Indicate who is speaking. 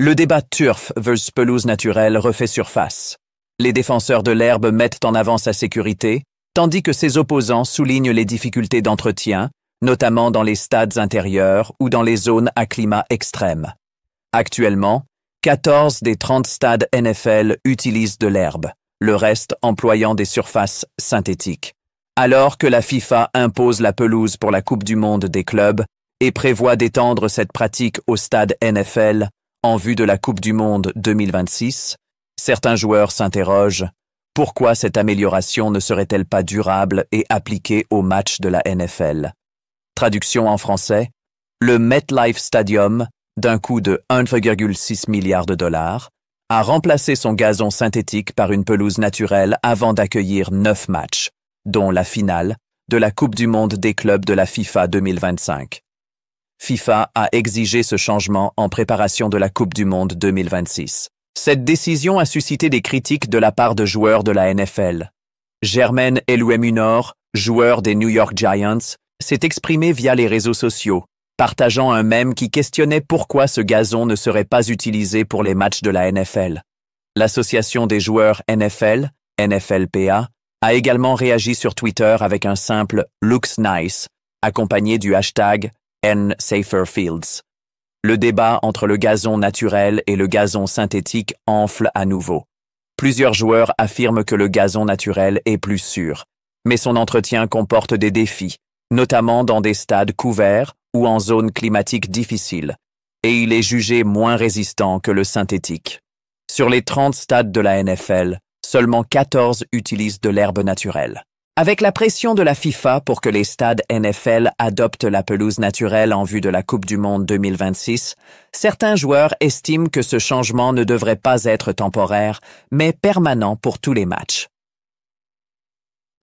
Speaker 1: Le débat turf versus pelouse naturelle refait surface. Les défenseurs de l'herbe mettent en avant sa sécurité, tandis que ses opposants soulignent les difficultés d'entretien, notamment dans les stades intérieurs ou dans les zones à climat extrême. Actuellement, 14 des 30 stades NFL utilisent de l'herbe, le reste employant des surfaces synthétiques. Alors que la FIFA impose la pelouse pour la Coupe du Monde des clubs et prévoit d'étendre cette pratique au stade NFL en vue de la Coupe du Monde 2026, certains joueurs s'interrogent « Pourquoi cette amélioration ne serait-elle pas durable et appliquée aux matchs de la NFL ?» Traduction en français, le MetLife Stadium, d'un coût de 1,6 milliard de dollars, a remplacé son gazon synthétique par une pelouse naturelle avant d'accueillir 9 matchs, dont la finale de la Coupe du Monde des clubs de la FIFA 2025. FIFA a exigé ce changement en préparation de la Coupe du Monde 2026. Cette décision a suscité des critiques de la part de joueurs de la NFL. Jermaine Elouemunor, joueur des New York Giants, s'est exprimé via les réseaux sociaux, partageant un mème qui questionnait pourquoi ce gazon ne serait pas utilisé pour les matchs de la NFL. L'Association des joueurs NFL, NFLPA, a également réagi sur Twitter avec un simple « looks nice » accompagné du hashtag #NSaferFields. Le débat entre le gazon naturel et le gazon synthétique enfle à nouveau. Plusieurs joueurs affirment que le gazon naturel est plus sûr, mais son entretien comporte des défis, notamment dans des stades couverts ou en zones climatiques difficiles, et il est jugé moins résistant que le synthétique. Sur les 30 stades de la NFL, seulement 14 utilisent de l'herbe naturelle. Avec la pression de la FIFA pour que les stades NFL adoptent la pelouse naturelle en vue de la Coupe du Monde 2026, certains joueurs estiment que ce changement ne devrait pas être temporaire, mais permanent pour tous les matchs.